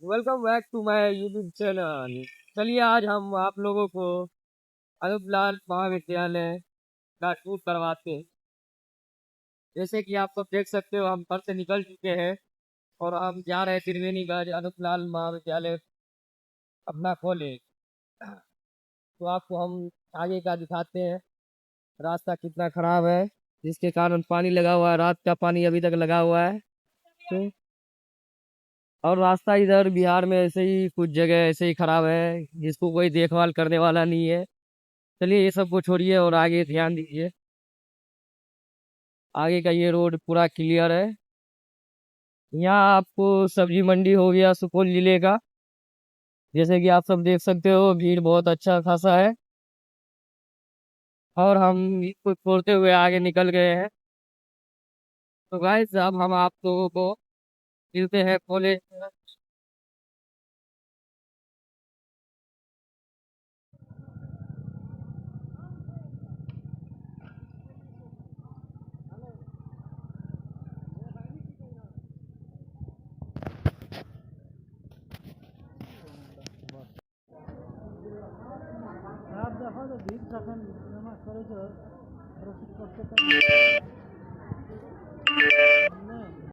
Welcome back to my YouTube channel. चलिए आज हम आप लोगों को अनुपलाल महाविद्यालय का टूर करवाते हैं। जैसे कि आप सब देख सकते हो हम घर से निकल चुके हैं और हम जा रहे हैं त्रिवेणीगंज अनुपलाल महाविद्यालय अपना कॉलेज। तो आपको हम आगे का दिखाते हैं। रास्ता कितना खराब है जिसके कारण पानी लगा हुआ है, रात का पानी अभी तक लगा हुआ है। तो और रास्ता इधर बिहार में ऐसे ही कुछ जगह ऐसे ही खराब है जिसको कोई देखभाल करने वाला नहीं है। चलिए ये सब को छोड़िए और आगे ध्यान दीजिए। आगे का ये रोड पूरा क्लियर है। यहाँ आपको सब्जी मंडी हो गया सुपौल जिले का। जैसे कि आप सब देख सकते हो भीड़ बहुत अच्छा खासा है और हम इसको छोड़ते हुए आगे निकल गए हैं। तो गाइस अब हम आप लोगों को मिलते हैं कॉलेज में। आप देखो तो भीड़ तखन जमा करे जो रसीद करते